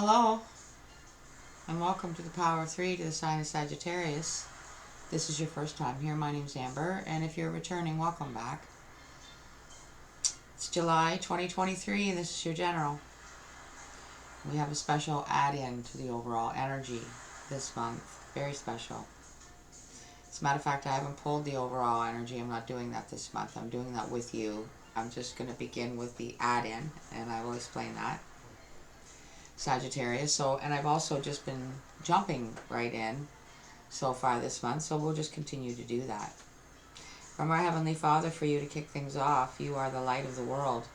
Hello, and welcome to the Power of Three to the sign of Sagittarius. This is your first time here. My name's Amber, and if you're returning, welcome back. It's July 2023, and this is your general. We have a special add-in to the overall energy this month. Very special. As a matter of fact, I haven't pulled the overall energy. I'm not doing that this month. I'm doing that with you. I'm just going to begin with the add-in, and I will explain that. Sagittarius. And I've also just been jumping right in so far this month, so we'll just continue to do that. From our Heavenly Father, for you to kick things off, you are the light of the world.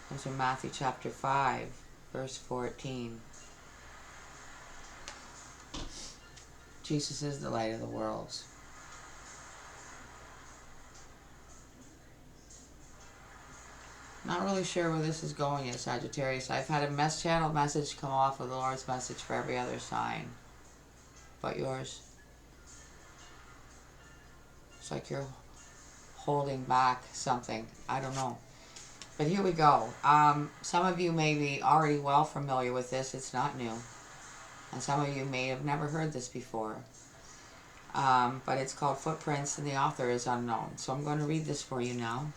Comes from Matthew chapter 5, verse 14. Jesus is the light of the world. Not really sure where this is going yet, Sagittarius. I've had a channel message come off of the Lord's message for every other sign but yours. It's like you're holding back something. I don't know. But here we go. Some of you may be already well familiar with this. It's not new. And some of you may have never heard this before. But it's called Footprints, and the author is unknown. So I'm going to read this for you now.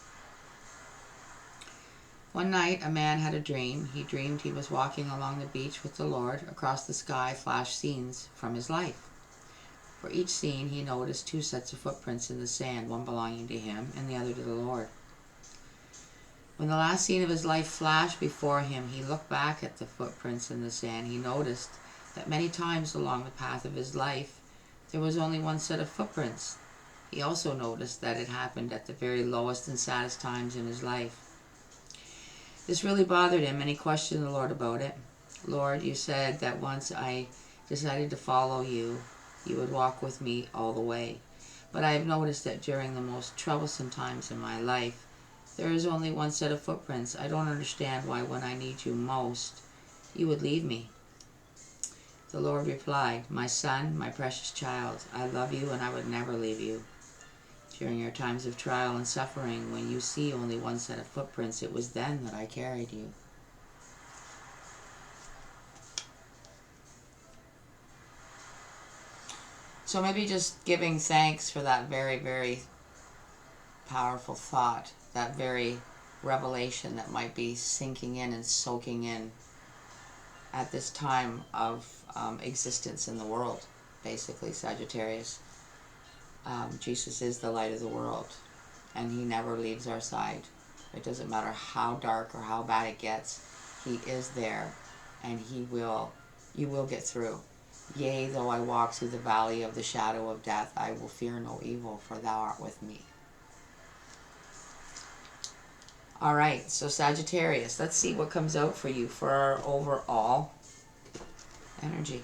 One night, a man had a dream. He dreamed he was walking along the beach with the Lord. Across the sky flashed scenes from his life. For each scene, he noticed two sets of footprints in the sand, one belonging to him and the other to the Lord. When the last scene of his life flashed before him, he looked back at the footprints in the sand. He noticed that many times along the path of his life, there was only one set of footprints. He also noticed that it happened at the very lowest and saddest times in his life. This really bothered him, and he questioned the Lord about it. Lord, you said that once I decided to follow you, you would walk with me all the way. But I have noticed that during the most troublesome times in my life, there is only one set of footprints. I don't understand why when I need you most, you would leave me. The Lord replied, my son, my precious child, I love you and I would never leave you. During your times of trial and suffering, when you see only one set of footprints, it was then that I carried you. So maybe just giving thanks for that very, very powerful thought, that very revelation that might be sinking in and soaking in at this time of existence in the world, basically, Sagittarius. Jesus is the light of the world, and he never leaves our side. It doesn't matter how dark or how bad it gets. He is there, and you will get through. Yea, though I walk through the valley of the shadow of death, I will fear no evil, for thou art with me. All right, so Sagittarius, let's see what comes out for you for our overall energy.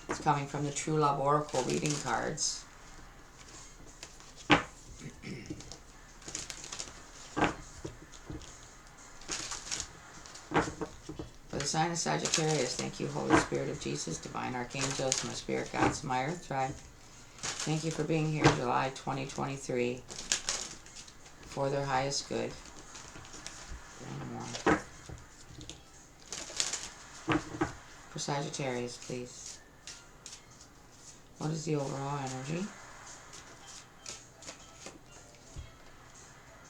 It's coming from the True Love Oracle reading cards. For the sign of Sagittarius, thank you, Holy Spirit of Jesus, Divine Archangels, my spirit guides, my earth tribe. Thank you for being here July 2023 for their highest good. One more. For Sagittarius, please. What is the overall energy?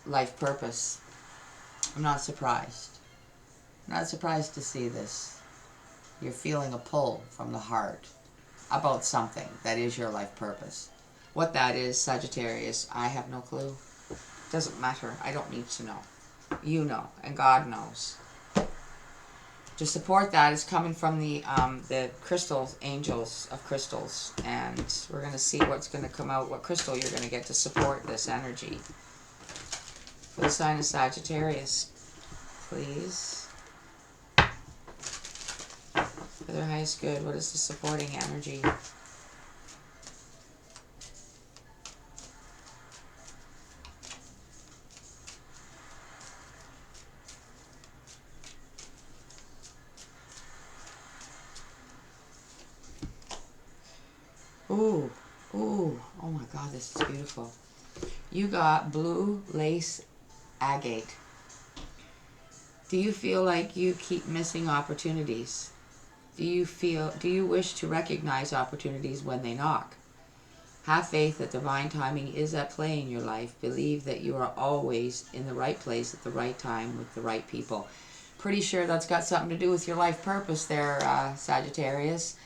Life purpose. I'm not surprised. Not surprised to see this. You're feeling a pull from the heart about something that is your life purpose. What that is, Sagittarius, I have no clue. Doesn't matter. I don't need to know. You know, and God knows. To support that is coming from the crystals, angels of crystals, and we're going to see what's going to come out, what crystal you're going to get to support this energy. For the sign of Sagittarius, please. For their highest good, what is the supporting energy? Ooh, ooh, oh my God, this is beautiful. You got blue lace agate. Do you feel like you keep missing opportunities? Do you wish to recognize opportunities when they knock? Have faith that divine timing is at play in your life. Believe that you are always in the right place at the right time with the right people. Pretty sure that's got something to do with your life purpose there, Sagittarius.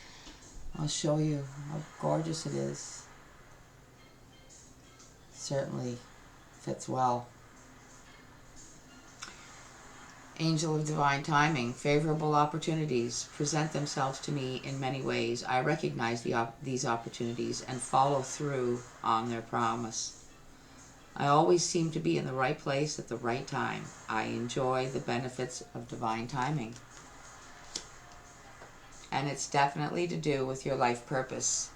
I'll show you how gorgeous it is. Certainly fits well. Angel of divine timing. Favorable opportunities present themselves to me in many ways. I recognize these opportunities and follow through on their promise. I always seem to be in the right place at the right time. I enjoy the benefits of divine timing. And it's definitely to do with your life purpose.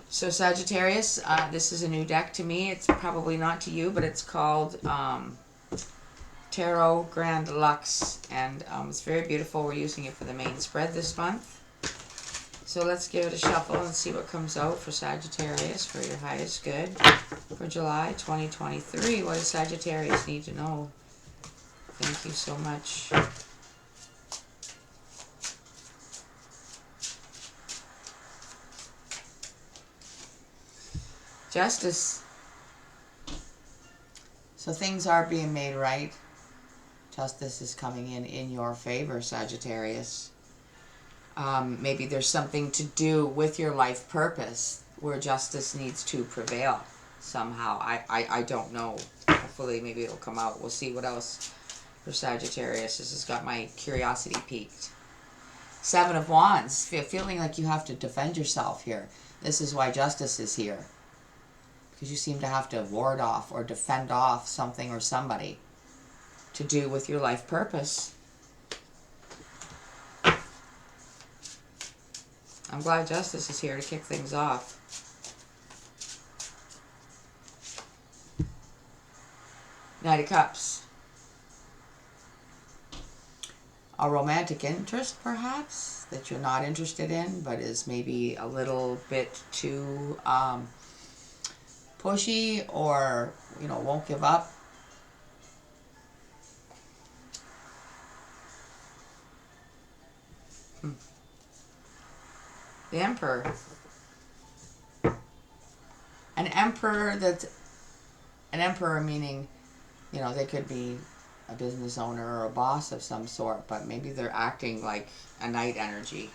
So Sagittarius, this is a new deck to me. It's probably not to you, but it's called Tarot Grand Luxe, and it's very beautiful. We're using it for the main spread this month. So let's give it a shuffle and see what comes out for Sagittarius for your highest good for July 2023. What does Sagittarius need to know? Thank you so much. Justice. So things are being made right. Justice is coming in your favor, Sagittarius. Maybe there's something to do with your life purpose where justice needs to prevail somehow. I don't know. Hopefully maybe it'll come out. We'll see what else for Sagittarius. This has got my curiosity piqued. Seven of Wands. Feeling like you have to defend yourself here. This is why justice is here. Because you seem to have to ward off or defend off something or somebody to do with your life purpose. I'm glad justice is here to kick things off. Knight of Cups. A romantic interest, perhaps, that you're not interested in, but is maybe a little bit too pushy, or, won't give up. The Emperor. An emperor meaning, they could be a business owner or a boss of some sort, but maybe they're acting like a knight energy.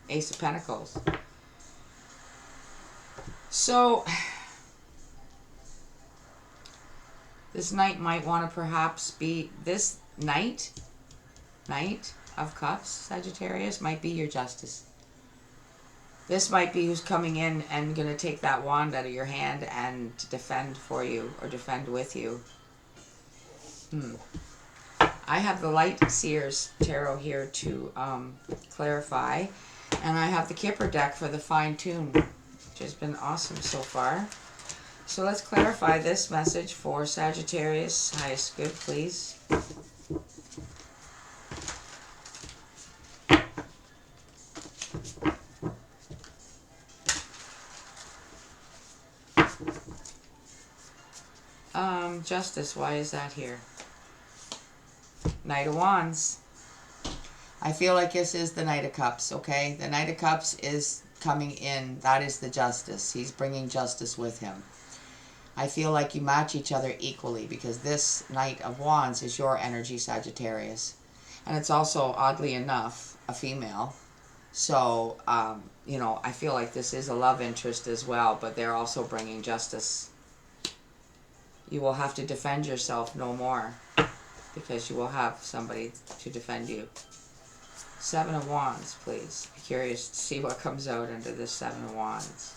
Ace of Pentacles. So this knight might want to perhaps be, this Knight of Cups, Sagittarius, might be your justice. This might be who's coming in and going to take that wand out of your hand and defend for you or defend with you. I have the Light Seers Tarot here to clarify, and I have the Kipper deck for the Fine Tune, which has been awesome so far. So let's clarify this message for Sagittarius. Highest good, please. Justice, why is that here? Knight of Wands. I feel like this is the Knight of Cups, okay? The Knight of Cups is coming in. That is the justice. He's bringing justice with him. I feel like you match each other equally because this Knight of Wands is your energy, Sagittarius. And it's also, oddly enough, a female. So, I feel like this is a love interest as well, but they're also bringing justice. You will have to defend yourself no more because you will have somebody to defend you. Seven of Wands, please. Be curious to see what comes out under this Seven of Wands.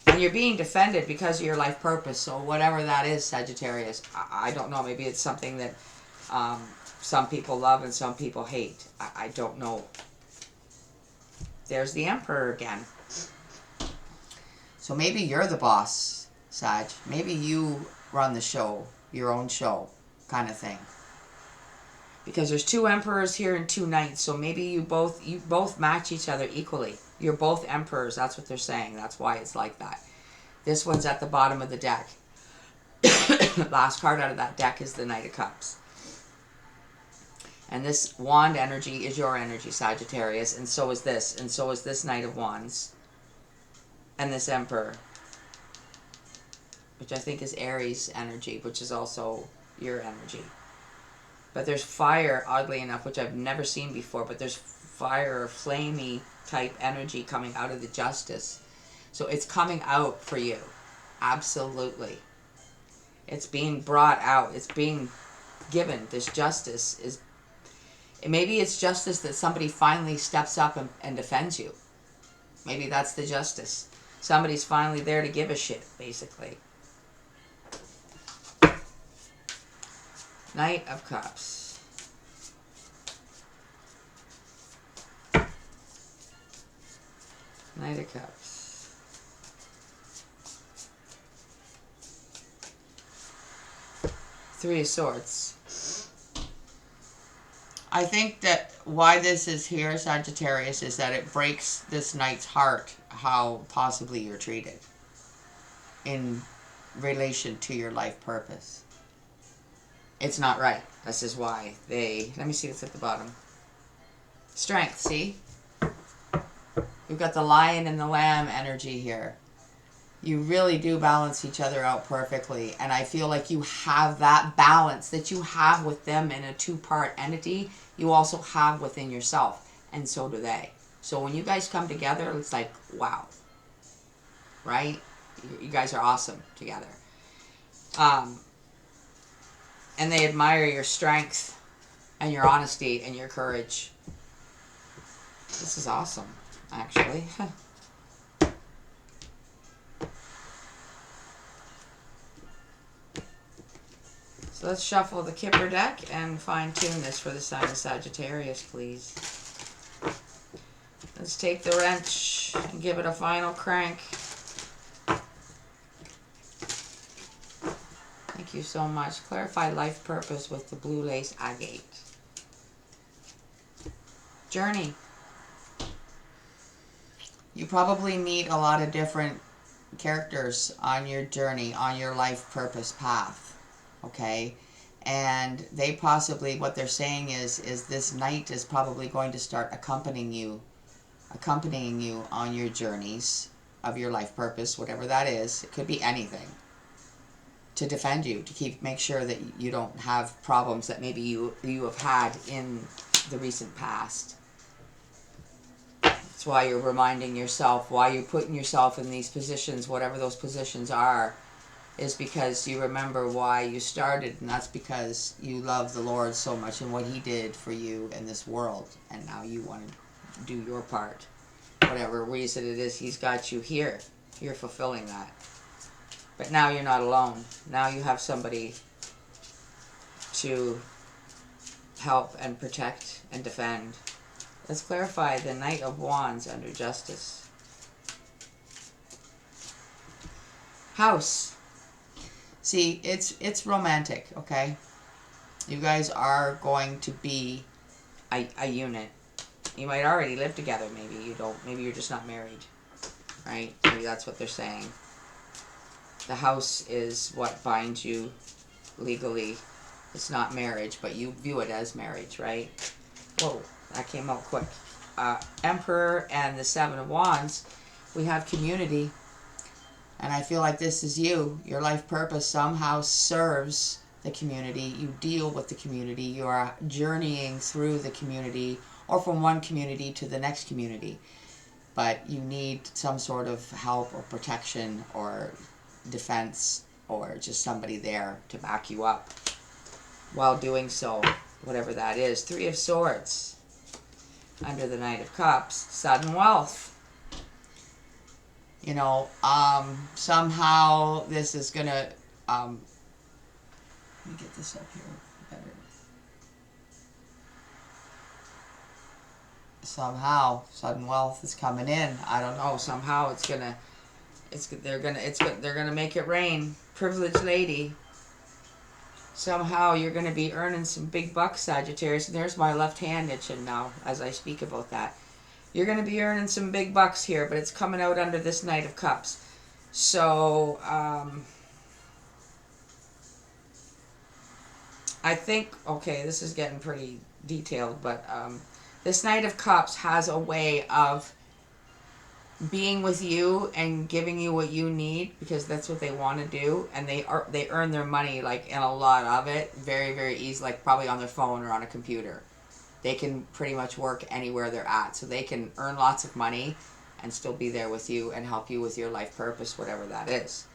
And you're being defended because of your life purpose. So whatever that is, Sagittarius, I don't know. Maybe it's something that some people love and some people hate. I don't know. There's the Emperor again. So maybe you're the boss, Sag. Maybe you run the show, your own show kind of thing. Because there's two emperors here and two knights, so maybe you both match each other equally. You're both emperors. That's what they're saying. That's why it's like that. This one's at the bottom of the deck. Last card out of that deck is the Knight of Cups. And this wand energy is your energy, Sagittarius, and so is this. And so is this Knight of Wands. And this Emperor, which I think is Aries energy, which is also your energy. But there's fire, oddly enough, which I've never seen before, but there's fire or flamey type energy coming out of the Justice. So it's coming out for you. Absolutely. It's being brought out. It's being given. This justice is... Maybe it's justice that somebody finally steps up and defends you. Maybe that's the justice. Somebody's finally there to give a shit, basically. Knight of Cups. Knight of Cups. Three of Swords. I think that why this is here, Sagittarius, is that it breaks this knight's heart how possibly you're treated in relation to your life purpose. It's not right. This is why they... Let me see what's at the bottom. Strength, see? We've got the lion and the lamb energy here. You really do balance each other out perfectly. And I feel like you have that balance that you have with them in a two-part entity. You also have within yourself. And so do they. So when you guys come together, it's like, wow. Right? You guys are awesome together. And they admire your strength and your honesty and your courage. This is awesome, actually. So let's shuffle the Kipper deck and fine-tune this for the sign of Sagittarius, please. Let's take the wrench and give it a final crank. Thank you so much. Clarify life purpose with the blue lace agate. Journey. You probably meet a lot of different characters on your journey, on your life purpose path. Okay? And they possibly, what they're saying is this knight is probably going to start accompanying you on your journeys of your life purpose, whatever that is. It could be anything. To defend you, to make sure that you don't have problems that maybe you have had in the recent past. That's why you're reminding yourself, why you're putting yourself in these positions, whatever those positions are, is because you remember why you started, and that's because you love the Lord so much and what He did for you in this world, and now you want to do your part. Whatever reason it is, He's got you here. You're fulfilling that. But now you're not alone. Now you have somebody to help and protect and defend. Let's clarify the Knight of Wands under Justice. House. See, it's romantic, okay? You guys are going to be a unit. You might already live together, maybe you don't. Maybe you're just not married, right? Maybe that's what they're saying. The house is what binds you legally. It's not marriage, but you view it as marriage, right? Whoa, that came out quick. Emperor and the Seven of Wands, we have community. And I feel like this is you. Your life purpose somehow serves the community. You deal with the community. You are journeying through the community or from one community to the next community. But you need some sort of help or protection or defense or just somebody there to back you up while doing so, whatever that is. Three of Swords under the Knight of Cups. Sudden wealth. You know, somehow this is going to, let me get this up here better. Somehow, sudden wealth is coming in. I don't know, somehow it's going to, they're gonna make it rain. Privileged lady. Somehow you're gonna be earning some big bucks, Sagittarius. And there's my left hand itching now as I speak about that. You're gonna be earning some big bucks here, but it's coming out under this Knight of Cups. So, I think, okay, this is getting pretty detailed, but this Knight of Cups has a way of being with you and giving you what you need, because that's what they want to do, and they earn their money, like, in a lot of it very, very easy, like probably on their phone or on a computer. They can pretty much work anywhere they're at, so they can earn lots of money and still be there with you and help you with your life purpose, whatever that is.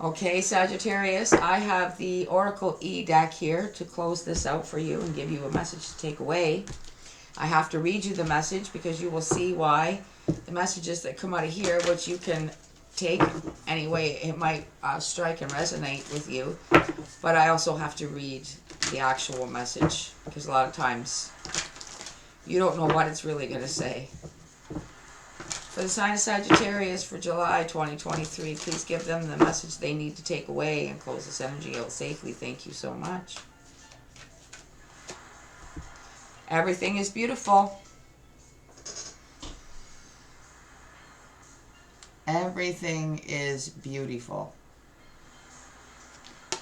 Okay, Sagittarius, I have the Oracle E deck here to close this out for you and give you a message to take away. I have to read you the message because you will see why the messages that come out of here, which you can take any way it might strike and resonate with you, but I also have to read the actual message because a lot of times you don't know what it's really going to say. For the sign of Sagittarius for July 2023, please give them the message they need to take away and close this energy out safely. Thank you so much. Everything is beautiful. Everything is beautiful.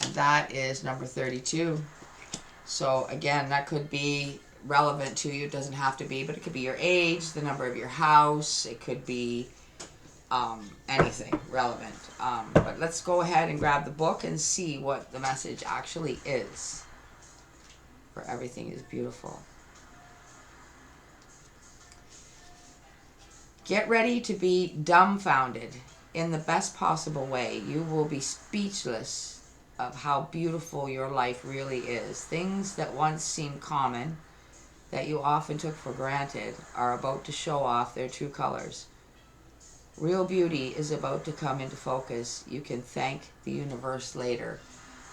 And that is number 32. So again, that could be relevant to you. It doesn't have to be, but it could be your age, the number of your house. It could be anything relevant. But let's go ahead and grab the book and see what the message actually is. For everything is beautiful. Get ready to be dumbfounded in the best possible way. You will be speechless of how beautiful your life really is. Things that once seemed common, that you often took for granted, are about to show off their true colors. Real beauty is about to come into focus. You can thank the universe later.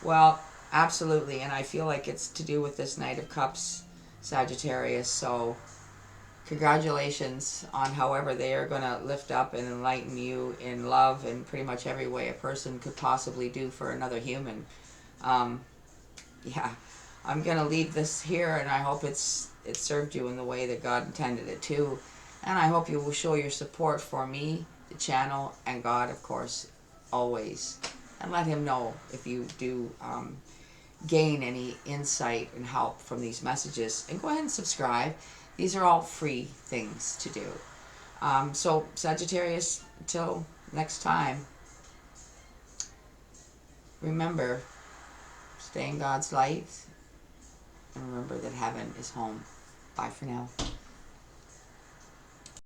Well, absolutely, and I feel like it's to do with this Knight of Cups, Sagittarius, so congratulations on however they are going to lift up and enlighten you in love in pretty much every way a person could possibly do for another human. Yeah, I'm going to leave this here, and I hope it served you in the way that God intended it to. And I hope you will show your support for me, the channel, and God, of course, always. And let him know if you do gain any insight and help from these messages. And go ahead and subscribe. These are all free things to do. So, Sagittarius, until next time, remember, stay in God's light, and remember that heaven is home. Bye for now.